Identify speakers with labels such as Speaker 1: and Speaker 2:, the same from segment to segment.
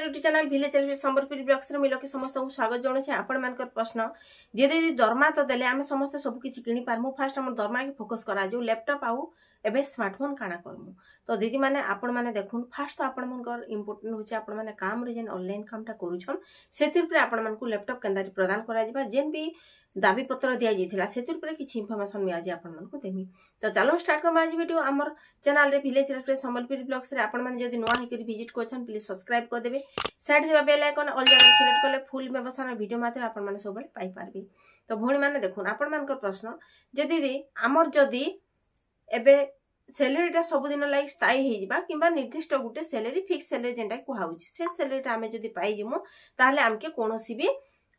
Speaker 1: YouTube channel village Sambalpur blogs रे मिलो के समस्त को स्वागत जणाउछे। आपण मानकर प्रश्न जे दे दरमा तो देले आमे समस्त सब किछि किनि पारमु। फास्ट हमर दरमा के फोकस करा जो लैपटॉप आउ एबे स्मार्टफोन काना करमु। तो दीदी माने आपण माने देखुन फास्ट तो आपण मानकर इंपोर्टेंट होचे आपण माने काम रे जेन ऑनलाइन कामटा करूछन सेतिर पर आपण मानकु लैपटॉप केंदारी प्रदान करा जिबा। जेन भी दाबी पत्र दिया जाइथिला सेतिर पर किछि इंफॉर्मेशन मिया जे आपण मानकु देमी। तो चलो स्टार्ट करम आज वीडियो। हमर चैनल रे भिलेज लाइफ संबलपुर ब्लॉग्स रे आपण माने जदी नवा हेकरी विजिट करछन प्लीज सब्सक्राइब कर देबे। साइड दिबा बेल आइकन ऑल जगह सिलेक्ट करले फुल इंफॉर्मेशन वीडियो मात्र आपण माने सब पाई पारबे। तो भोणी माने देखुन आपण मानकर प्रश्न जे दीदी हमर जदी एबे सैलरीटा सब दिन लाइक स्थायी हे जिबा किबा निर्दिष्ट गुटे सैलरी फिक्स सैलरी जेंटा कुहाउची से सैलरीटा आमे जदी पाई जिमु ताले हमके कोनोसी भी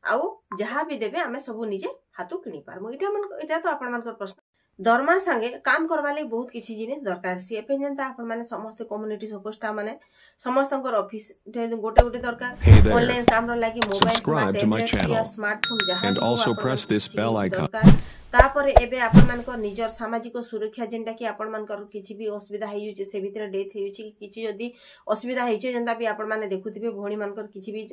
Speaker 1: आउ जहा भी देबे आमे सब निजे हाथु किनि पारमु। इटा तो आपण मानकर प्रश्न दरमा संगे काम करबा ले बहुत किछि जिनिस दरकार सी। एपे जेंता आपण माने समस्त कम्युनिटी सपोस्टा माने समस्तंकर ऑफिस गोटे गोटे दरकार ऑनलाइन काम रो लागि मोबाइल टैबलेट या स्मार्टफोन जहा
Speaker 2: and also press this bell icon.
Speaker 1: तापरे एबे आपण मानकर निजर सामाजिक सुरक्षा जेंटा कि आपण मानकर किछि भी असुविधा हेयु जे से भितर डेथ हेयु कि किछि जदी असुविधा हेयु जेंता भी आपण माने देखुथिबे भोणी मानकर किछि भी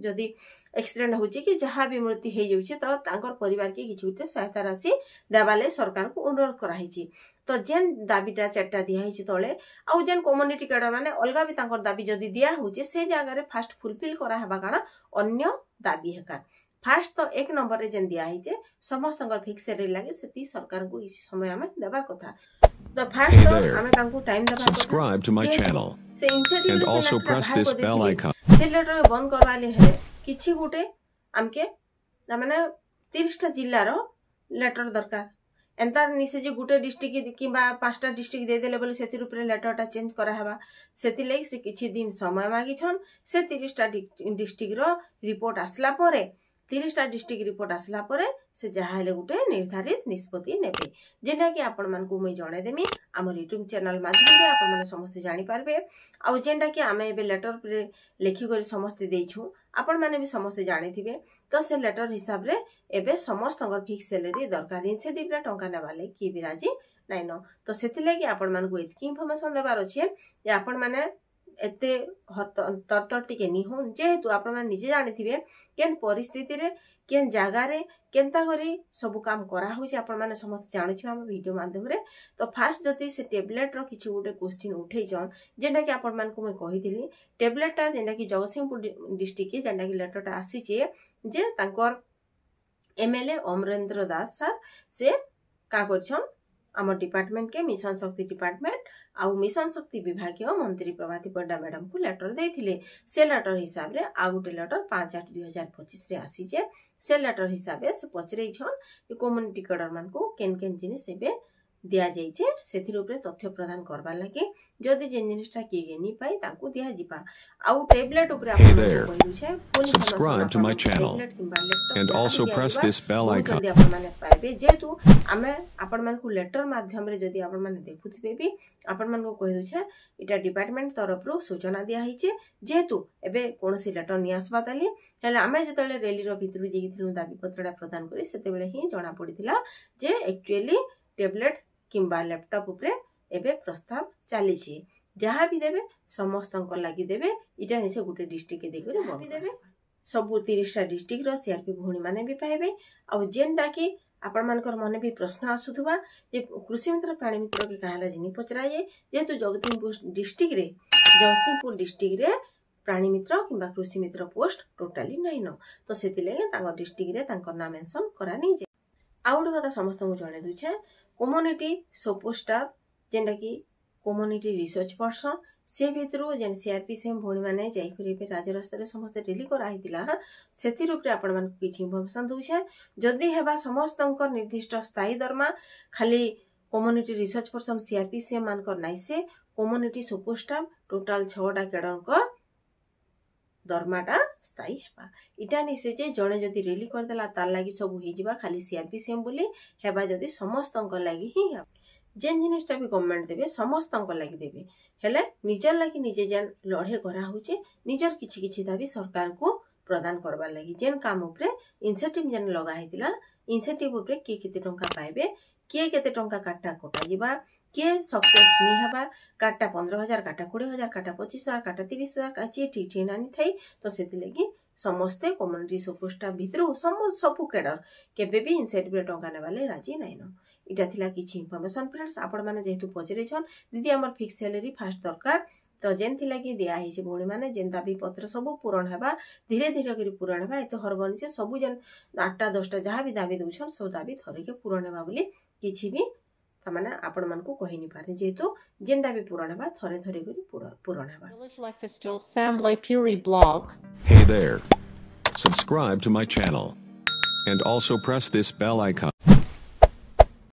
Speaker 1: जदी एक्सीडेंट होछि कि जहा भी मृत्यु हे जाउछि त तांकर परिवार के किछि उते सहायता राशि देबाले सरकार को अनुरोध कराइछि। तो जेन दाबीटा चट्टा दिया हिछि तळे आउ जेन कम्युनिटी कैडर माने अलगा भी तांकर दाबी जदी दिया होछि से जगह रे फास्ट फुलफिल करा हेबा काना अन्य दाबी हेका। फास्ट तो एक नंबर रे जेन दिया हिचे समस्त फिक्स सैलरी लागे सेती सरकार को इस समय हमें देबा कथा। तो फास्ट तो हमें तांको टाइम देबा
Speaker 2: Subscribe to my channel
Speaker 1: से incentive
Speaker 2: and also press this bell icon.
Speaker 1: से लेटर बंद करवा ले है किछि गुटे हमके माने 30 टा जिल्ला रो लेटर दरकार एंता निसे जे गुटे डिस्ट्रिक्ट किबा 5टा डिस्ट्रिक्ट दे देले बोले सेतिर ऊपर लेटरटा चेंज करा हेबा सेति लेक से किछि दिन समय मागी छन से 30 टा डिस्ट्रिक्ट रो रिपोर्ट आसला परे 30 टा डिस्ट्रिक्ट रिपोर्ट आसला परे से जहाले गुटे निर्धारित निष्पत्ति नेबे जेना कि आपण मान को मैं जणे देमी हमर YouTube चैनल माध्यम रे आपण माने समस्त जानि पारबे। आ जेंटा कि आमे एबे लेटर पे लेखि करी समस्त देइछु आपण माने भी समस्त जानिथिबे। तो से लेटर हिसाब रे एबे समस्त फिक्स सैलरी दरकार इंसेंटिव रे टंका नेबाले कि बिराजी नाइ न। तो सेति लागि आपण मान को एतकी इंफॉर्मेशन देबार अछि जे आपण माने एते तर टिके नि होन जेहेतु आपण माने निजे जानिथिबे केन परिस्थिति रे केन जागा रे केनता करी सब काम करा होछि आपण माने समस्त जानिछि हम वीडियो माध्यम रे। तो फास्ट जति से टैबलेट रो किछि गुटे क्वेश्चन उठै जन जेंटा कि आपण मान को मैं कहिथिली टैबलेटटा जेंटा कि जगतसिंहपुर डिस्ट्रिक्ट के जेंटा कि लेटरटा आसीचे जे तांकर एमएलए अमरेंद्र दास सर से का करछन आम डिपार्टमेंट के मिशन शक्ति डिपार्टमेंट आउ मिशन शक्ति विभागीय मंत्री प्रभाती पड्डा मैडम को लेटर देथिले। से लेटर हिसाब रे आ गुटे लेटर 5/8/2025 रे आसीचे से लेटर हिसाब से पचरै छन कि कम्युनिटी कैडर मान को केन केन जिनिस एबे दिया जाइछे सेथिर ऊपर तथ्य प्रदान करबा लागि जदी जे जिनिसटा के गेनी पाई तांको दिया जिपा आउ टैबलेट ऊपर आपण को कहि छै
Speaker 2: Subscribe to my channel and also press this bell icon.
Speaker 1: जदी आपण माने पाइबे जेतु हमें आपण मान को लेटर माध्यम रे जदी आपण माने देखुथिबे भी आपण मान को कहि छै इटा डिपार्टमेंट तरफ रो सूचना दिया हिचे जेतु एबे कोनोसी लेटर नि आसबा ताली हेले हमें जतले रैली रो भितरु जेथिलु दाबी पत्रडा प्रदान करी सेते बेले ही जणा पडिथिला जे एक्चुअली टैबलेट किंबा लैपटॉप ऊपर एबे प्रस्ताव चली छी जहा भी देबे समस्त लागि देबे इटा निसे गुटे डिस्ट्रिक्ट के देकरी बबी देबे सब 30 टा डिस्ट्रिक्ट रो सीआरपी भोणी माने भी पाइबे। आ जेनटा कि आपण मानकर मने भी प्रश्न आसुथबा जे कृषि मित्र प्राणी मित्र के कहला जिनि पचराए जेतु जगतसिंहपुर डिस्ट्रिक्ट रे प्राणी मित्र किंबा कृषि मित्र पोस्ट टोटली नै न। तो सेति ले तांगर डिस्ट्रिक्ट रे तांकर नाम मेंशन करा नै जे आउट कथा समस्त को जणे दुछे कम्युनिटी सपोस्टार जेंटा कि कम्युनिटी रिसर्च पर्सन से भितरु जेन सीआरपी सेम भोणी माने जाई करी पे राजरास्ता रे समस्त रैली करा हितिला सेति रूप रे आपण मान किछि इंफॉर्मेशन दोछे जदी हेबा समस्त निर्दिष्ट स्थायी दरमा खाली community research person CRP same मान कर नाइ से कम्युनिटी सपोस्टार टोटल 6टा कैडर को दरमाटा स्थायी हेबा इटा निसे जे जणे जदी रैली कर देला तार लागि सब हे जिबा खाली सीआरपी सेम बोली हेबा जदी समस्त लागि ही जेन जिनिसटा भी गवर्नमेंट देबे समस्त लागि देबे हेले निजर लागि निजे जेन लढे करा होचे निजर किछि किछि दाबी सरकार को प्रदान करबा लागि जेन काम ऊपर इंसेंटिव जेन लगा हितिला इंसेंटिव ऊपर के केते टंका पाइबे के केते टंका काटा कोटा जिबा किए सक्सेस नहीं हवा काटा 15,000 काटा 20,000 काटा 25,000 काटा 30,000 काची ठीक ठीक नानी थई तो सेति लगी समस्ते कम्युनिटी सपोर्ट स्टाफ भितर सबु कैडर केबे भी इनसेंटिव टंका नेबाले राजी नाइन इटा थिला किछि इन्फॉर्मेशन फ्रेंड्स आपण माने जेहेतु पचरे छन दीदी हमर फिक्स सैलरी फास्ट दरकार तो जेन थिला कि दिया हिसे भौणी माने जेन दाबी पत्र सब पूरण हेबा धीरे धीरे करी पूरण हेबा एते हरबनी से सब जेन 8टा 10टा जहाँ भी दाबी दउछन सब दाबी थरे के पूरण हेबा बोली किछि भी तमाने आपण मन को कहि नि पारे जेहेतु जेन दाबी पूरण हेबा थरे थरे करी पूरण हेबा
Speaker 3: Village life is still Sam Puri blog.
Speaker 2: Hey there. Subscribe to my channel. And also press this bell icon.